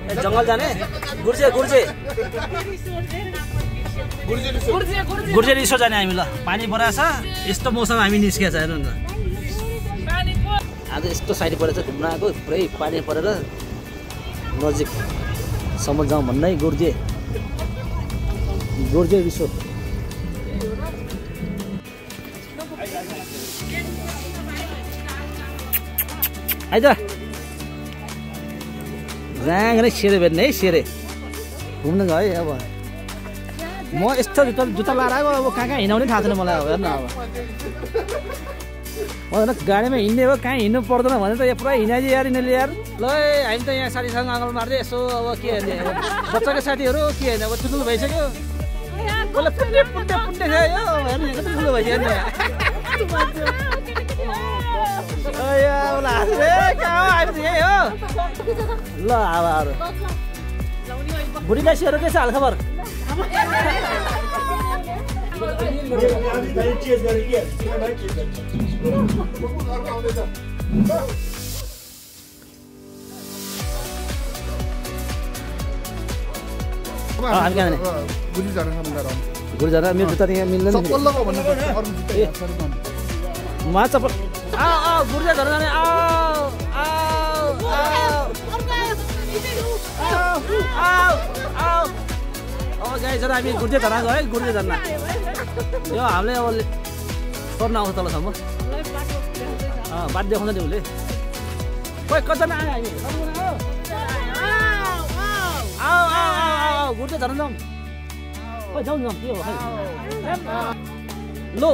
जङ्गल जाने गुर्जे गुर्जे गुर्जे रिसोर्ट जाने हामी ल पानी परेछ यस्तो मौसम हामी निस्केछ हेर्नु न आज यस्तो साइड परेछ घुम्न आएको पुरै पानी परेर नजिक सम्म जाउँ भन्दै गुर्जे गुर्जे रिसोर्ट आइज जाँगै सेरे भेट्ने है सेरे घुम्नु गयो है अब म यस्तो जुत्ता लाएर आएको अब कहाँ कहाँ हिँडाउने थाहा छैन मलाई अब हेर्नु अब गाडीमा हिँड्ने हो कहाँ हिँड्नु पर्दैन भने त यहाँ पुरा हिँडाइदियो यार यिनीहरूले यार ल हामी त यहाँ साथीसँग आँगल मार्दै यसो अब के हेर्ने बच्चाको साथीहरू के हेर्ने अब ठुल्ठुलो भइसक्यो कसले पुट्ने पुट्ने पुट्ने थियो यो हेर्नु कति ठुलो भइसक्यो नि ल अब बुढी मान्छेहरू के छ हालखबर गुरु जाँदा मेरो जुत्ता यहाँ मिल्दैन मा चप्पल गुर्जा झर्न जाने अब गाई झर्न हामी गुर्जे झर्ना गयो है गुर्जे झर्ना यो हामीले अब सर्न आउँछ तलसम्म बाटो देखाउँछ नि उसले खोइ कतिजना आयो हामी गुर्जे झर्न जाउँ खोइ जाउँ जाउँ के हो लो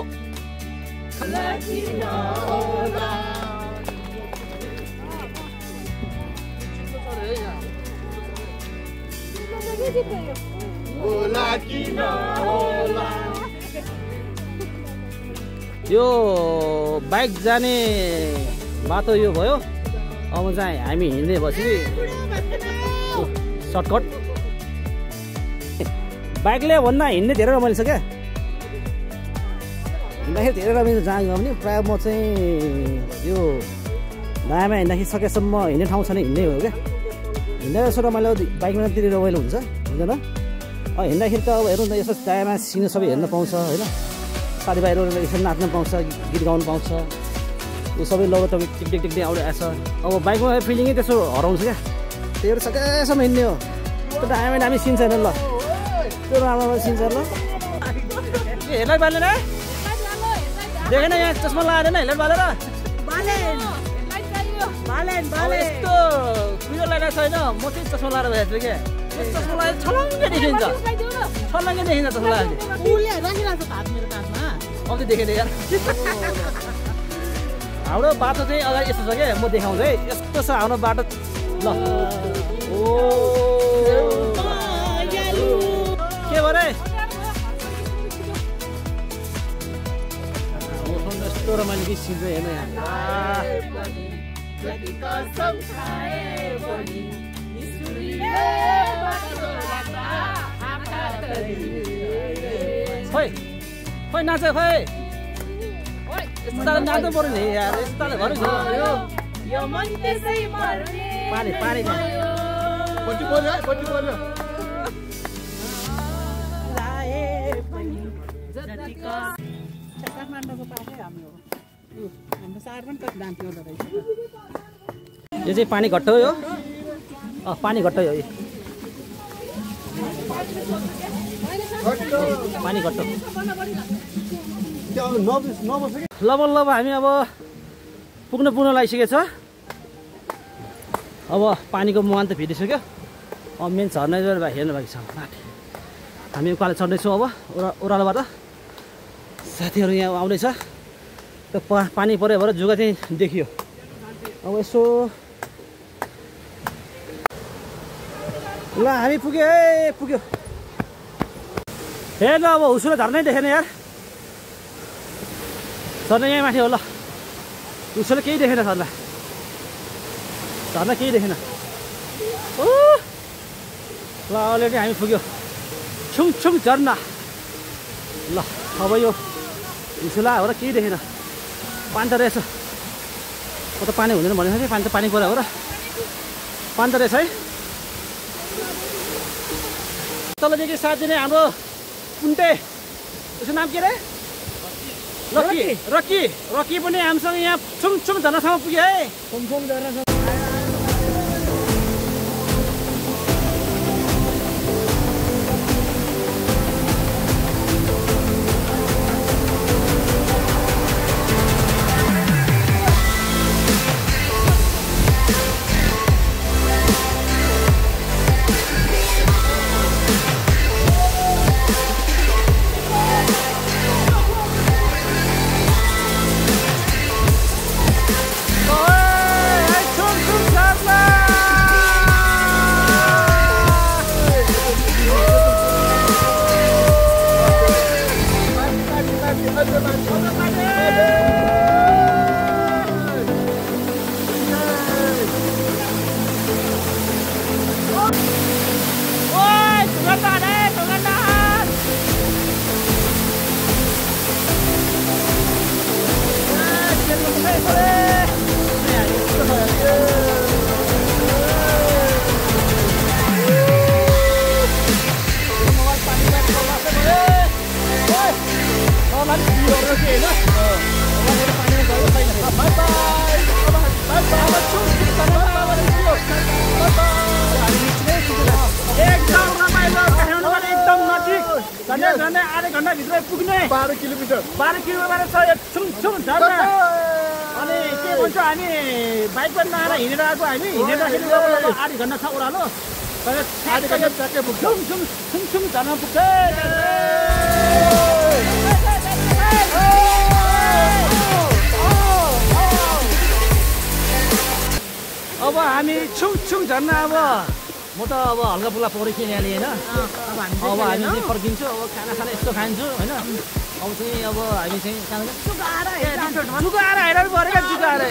यो बाइक जाने बाटो यो भयो अब चाहिँ हामी हिँड्ने पछि सर्टकट बाइकले भन्दा हिँड्ने धेरै रमाइलो छ क्या हिँड्दाखेरि धेरै रमाइलो जहाँ गयो भने प्रायः म चाहिँ यो दायाँमा हिँड्दाखेरि सकेसम्म हिँड्ने ठाउँ छ भने हिँड्ने हो क्या हिँड्दा यसो रमाइलो बाइकमा त्यति रमाइलो हुन्छ हुँदैन हिँड्दाखेरि त अब हेर्नु न यसो दायाँमा सिन सबै हेर्न पाउँछ होइन साथीभाइहरू यसो नाच्न पाउँछ गीत गाउनु पाउँछ यो सबै लगत टिकटिक टिक्दै आउँदै आएछ अब बाइकमा फिलिङै त्यसो हराउँछ क्या त्यही सकेसम्म हिँड्ने हो त्यो दायाँमा दामी सिन छैन ल त्यो राम्रो सिन छ ल हेडलाइट बालेर देखेन यहाँ चस्मा लगाएर हेडलाइट बालेर यस्तो क्लियर लगाएको छैन म चाहिँ चस्मा लगाएर भएको छु क्या चस्मा लगाएर छलङ्गै देखिन्छ चस्मा लगाएर अब चाहिँ देखेन यार हाम्रो बाटो चाहिँ अगाडि यस्तो छ क्या म देखाउँछु है यस्तो छ हाम्रो बाटो ल ओ के भने यस्तो रमाइलो कि सिन चाहिँ हेर्नु यहाँ खोइ खोइ नाच खोइ यस्तो नाच्नु पर्यो नि यार यस्तो घर पानी पानी यो चाहिँ पानी घट्ट हो यो पानी घट्ट हो पानी घट्ट लब हामी अब पुग्न लागिसकेको छ अब पानीको मुहान त भिडिसक्यो अब मेन झर्ना हेर्नु भएको छ माथि हामी उकालो चढ्दैछौँ अब ओह्रालोबाट साथीहरू यहाँ आउँदैछ त्यो पानी पऱ्यो भएर जुगा चाहिँ देखियो अब यसो ल हामी पुग्यो हेर्नु अब हुसुलो झर्नै देखेन यार झर्ना यहीँ माथि हो ल हुसुलो केही देखेन झर्ना केही देखेन ल अलरेडी हामी पुग्यो छुङ झर्ना ल अब यो हुसुला हो र केही देखेन पानी त रहेछ म त पानी हुँदैन भनेको थिएँ पानी त पानी पऱ्यो हो र पानी त रहेछ है तलदेखि साथ दिने हाम्रो कुन्टे त्यसको नाम के रे रकी पनि हामीसँग यहाँ छुम झर्नासम्म पुग्यो है छुम झर्नासम्म आधे घन्टा भित्र पुग्ने 12 किलोमिटर छुम झर्ना अनि के भन्छ हामी बाइकमा नआएर हिँडेर आएको हामी हिँड्दाखेरि आधी घन्टा छ ओह्रालो आधी घन्टा ट्याक्कै पुग्छ छुम झर्ना पुग्छ अब हामी छुम झर्ना अब म त अब हल्का फुल्का पौडी खेलिहालेँ होइन अब हामी चाहिँ फर्किन्छौँ अब खाना यस्तो खान्छु होइन अब चाहिँ अब हामी चाहिँ जुगा आएर पऱ्यो क्या जुगा आएर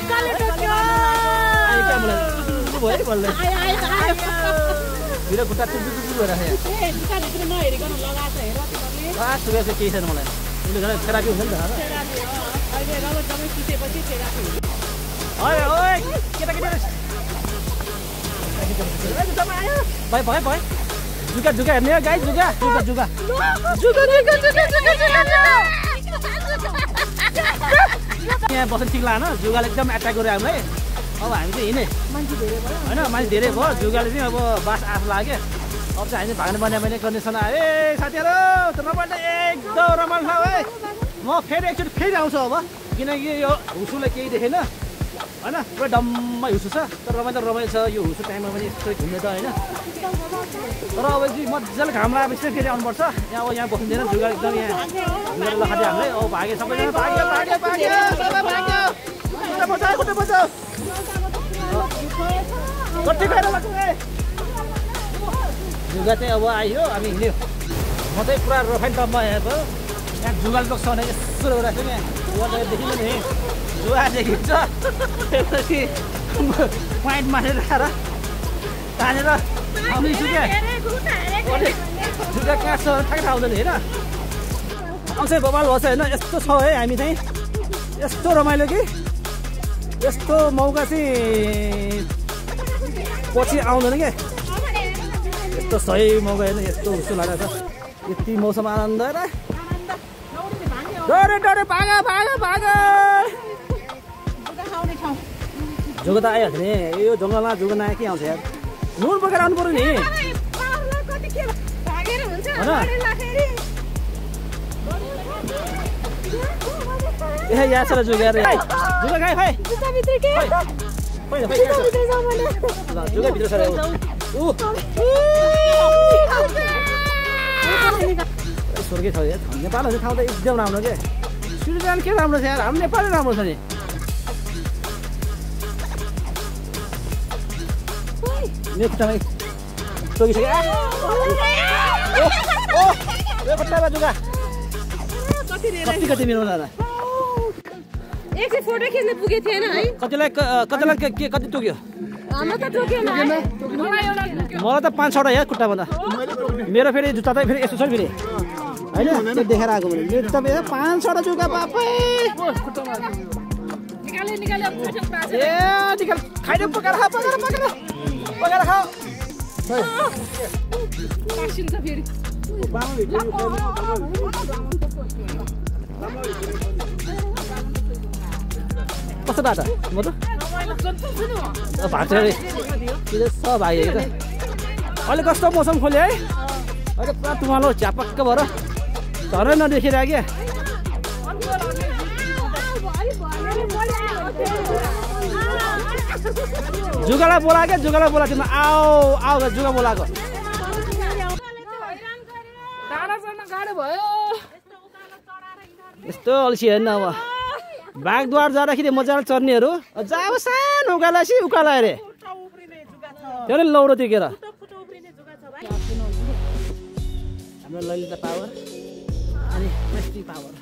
भयो है बल्ल भिडियो खुट्टा टुक्टुक भएर सुगा चाहिँ केही छैन मलाई उसले थेरापी हुन्छ नि त केटा भयो जुगा हेर्ने हो गाई जुगा यहाँ बस्न ठिक लागेन जुगाले एकदम एट्याक गर्यो हामीलाई अब हामी चाहिँ हिँड्ने होइन मान्छे धेरै भयो जुगाले चाहिँ अब बास आफ लाग्यो अब चाहिँ हामी भाग्ने बनाउने कन्डिसन आयो ए साथीहरू रमाइलो एकदम रमाइलो छ है म फेरि एकचोटि फेरि आउँछु अब किनकि यो हुसुलाई केही देखेन होइन पुरा डम्मै हुसु छ तर रमाइलो छ यो हुसु टाइममा पनि यस्तो घुम्ने त होइन तर अब चाहिँ मजाले घाम लागेपछि फेरि आउनुपर्छ यहाँ अब यहाँ बस्दैन जुगा एकदम यहाँ जुगाले लखादियो हामीले अब भाग्यो सबैजना भाग्यो जुगा चाहिँ अब आयो हामी हिँड्यो म चाहिँ पुरा रफाइन टपमा हेर्छु यहाँ जुगाले टोक्छ भने यस्तो रहेको छु यहाँ देखिनु नि जुगा देखिन्छ त्यसपछि पोइन्ट मारेर आएर तानेर आउँदैछु क्या जुगा कहाँ छ थाहा आउँदैन होइन आउँछ बबाल भएछ होइन यस्तो छ है हामी चाहिँ यस्तो रमाइलो कि यस्तो मौका चाहिँ पछि आउँदैन क्या यस्तो सही मौका होइन यस्तो उस्तो लागेको छ यति मौसम आनन्द डरे भागा जुगा त आइहाल्छ नि यो जङ्गलमा जुगा नआए के आउँछ यार नुन बोकेर आउनु पर्यो नि ए यहाँ छ र जुगा जुगा खाए खाए जुगा भित्र छ स्वर्गै छ यार नेपालहरू ठाउँ त एकदम राम्रो क्या स्विजरल्यान्ड के राम्रो छ यार हाम्रो नेपालै राम्रो छ नि मेरो खुट्टामा टोकिसक्यो खुट्टामा जुगा कति मेरो दादा एकछिन फोटो खिच्न पुगेको थिएन है कतिलाई कति टोक्यो मलाई त 5-6 यार खुट्टामा त मेरो फेरि जुत्ता त फेरि यस्तो छ फेरि होइन त्यो देखेर आएको मैले मेरो जुत्ता 5-6 जुगा बापै निकाले खाइदियो पकाएर खाऊ तासिन्छ फेरि कस्तो बाटो म त भाग्छ अरे सब आइयो त अहिले कस्तो मौसम खोल्यो है अहिले पुरा तुमालो झ्यापक्क भएर झरै नदेखिरहेको क्या जुगालाई बोला क्या जुगालाई बोला तिम्रो आऊ आऊ जुगा बोलाएको यस्तो अल्छी हेर्न अब बागद्वार जाँदाखेरि मजाले चर्नेहरू जाब सानो उकालासी उकाला अरे त्यो नि लौरो तिकेर हाम्रो ललिता पावर अनि मेस्टी पावर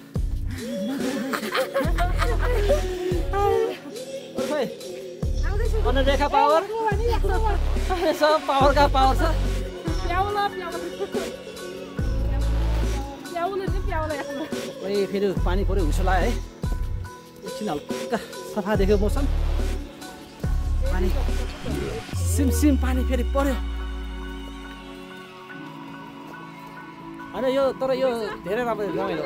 खोइ अनि रेखा पावर सब पावरका पावर छ फेरि पानी पऱ्यो हुसो लाग्यो है एकछिन हल्का सफा देख्यो मौसम पानी सिमसिम पानी फेरि पर्यो होइन यो तर यो धेरै रमाइलो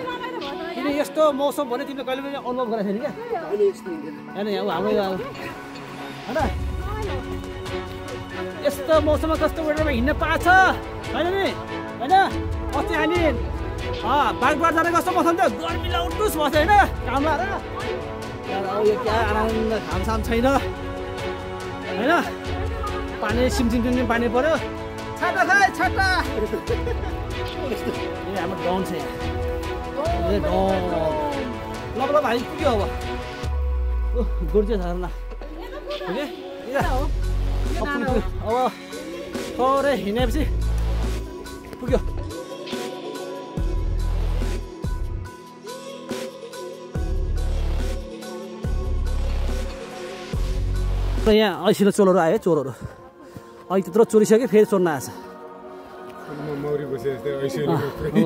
किन यस्तो मौसम भने तिमीले कहिले पनि अनुभव गरेको थिएन क्या होइन हाम्रो होइन यस्तो मौसममा कस्तो वेदरमा हिँड्न पाएको छ होइन नि होइन अस्ति हामी बागबाट जाने कस्तो मौसम थियो गर्मी लाउटुस भएको थियो होइन काम लगाएर यो क्या आनन्द घामसाम छैन होइन पानी सिमसिम पानी पर्यो छाटा खाए छाटा हाम्रो गाउँ छ ल ल भाइ पुग्यो अब गोर्जे झरना अब थोरै हिँडेपछि पुग्यो यहाँ ऐसिलो चोरहरू आयो चोरहरू अहिले त्यत्रो चोरिसक्यो फेरि चोर्न आएछ म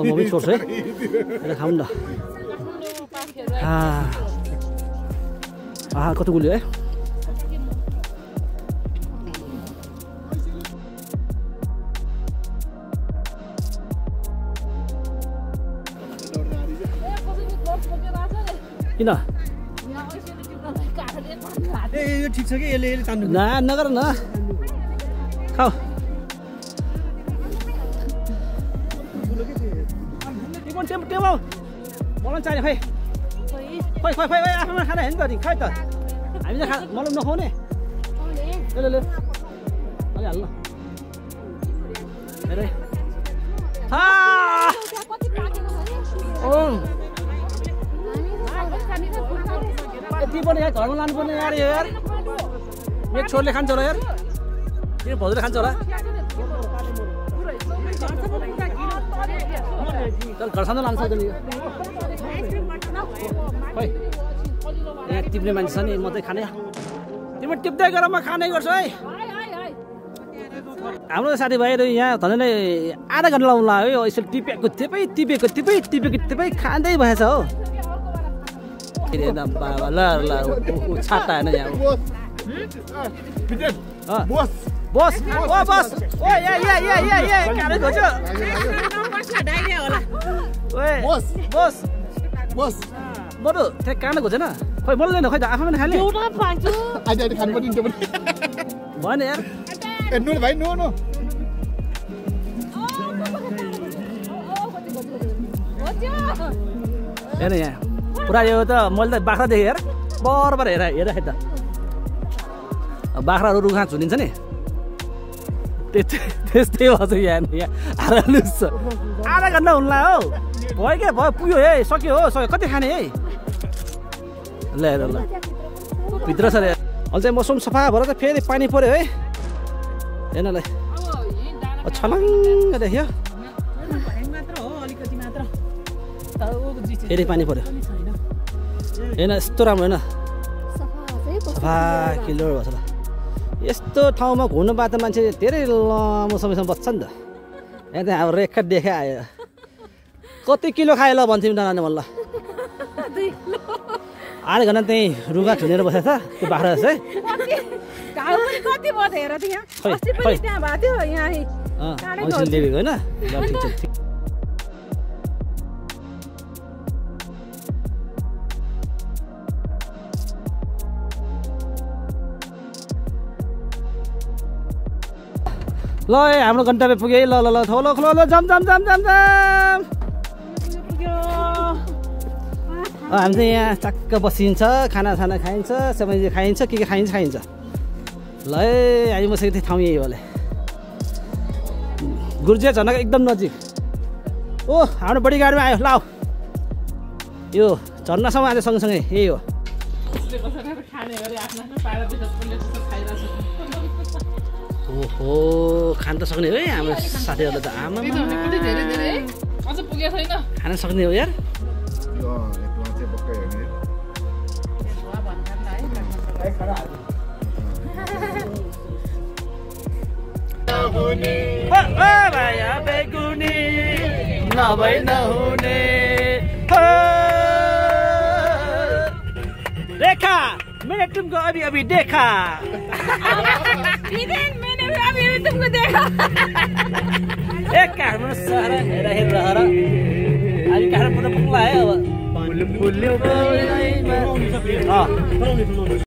पनि छोड्छु है खाऊँ न कस्तो गुल्यो है किन यो ठिक छ कि यसले तान्नु नगर न खाऊ टेबल मलाई चाहियो खै खै खै खै आफ्नो खाना हेर्नु त खै त हामीले मलाई नखाउने ले ले अलि हाल्नु हेरे यति पनि यहाँ घरमा लानुपर्ने यार यो यार मेरो छोरीले खान्छ होला यार किन भाउजूले खान्छ होला घरसम्म लानु सक्दैन यो खै यहाँ टिप्ने मान्छे छ नि मात्रै खाने तिमी टिप्दै गर म खाने गर्छु है हाम्रो साथीभाइहरू यहाँ धनीले आधा घन्टा लाउनु लाग्यो यसरी टिपेको थिपै खाँदै भएछ हो बाबा ल ल छाटा होइन यहाँ बस बस ओ बस ओ या काने खोज्यो बस बस बस बडो त्यहाँ काने खोजेन खोइ बोल्दैन खोइ त आफै पनि खाने एउटा पाउँछु अहिले खानु पर्दैन त्यो पनि भएन यार ए नो भाइ नो नो हेर यहाँ पुरा यो त मैले त बाख्रा देखेँ यार बराबर हेर त बाख्राहरू रुखा झुनिन्छ नि त्यस्तै भएछ यहाँ हारालुस छ आधा घन्टा हुन्ला हो भयो क्या भयो पुग्यो है सक्यो हो सक्यो कति खाने है ल हेर ल भित्र छ अरे अहिले चाहिँ मौसम सफा भएर त फेरि पानी पऱ्यो है हेर्नलाई छलङ्ग देख्यो फेरि पानी पऱ्यो हेर्न यस्तो राम्रो होइन सफा क्लियर भएको छ ल यस्तो ठाउँमा घुम्नु पाए त मान्छे धेरै लामो समयसम्म बस्छ नि त यहाँ त अब रेखा देखा आयो कति किलो खायो ल भन्थ्यौँ नराने मन ल आधा घन्टा त्यहीँ रुगा झुनेर बसेको छ त्यो बाख्रा जस्तै घाउ पनि कति भयो हेर त यहाँ खै, अस्ति खै। पनि त्यहाँ भएको थियो यहाँ अङ्सन देवीको होइन ल ठिक छ ठिक ल हाम्रो गन्तव्य पुगे ल ल ल थोलो खलो ल जम जम जम जम जम हामी चाहिँ यहाँ चक्क बसिन्छ खानासाना खाइन्छ सबै खाइन्छ के खाइन्छ खाइन्छ ल है हामी बसेको थिएँ ठाउँ यही होला गुर्जिया झर्नाको एकदम नजिक ओ हाम्रो बडी गाडीमा आयो लाऊ यो झर्नासम्म आज सँगसँगै यही हो ओहो खान त सक्ने हो है हाम्रो साथीहरूले त आमा खान सक्ने हो यार नभई नहुने रेखा मैंने तुमको अभी अभी देखा अभी तुमको देखा एक कारमा सहर हेर हेर रहर अनि कारमा पुरा पुग्ला है अब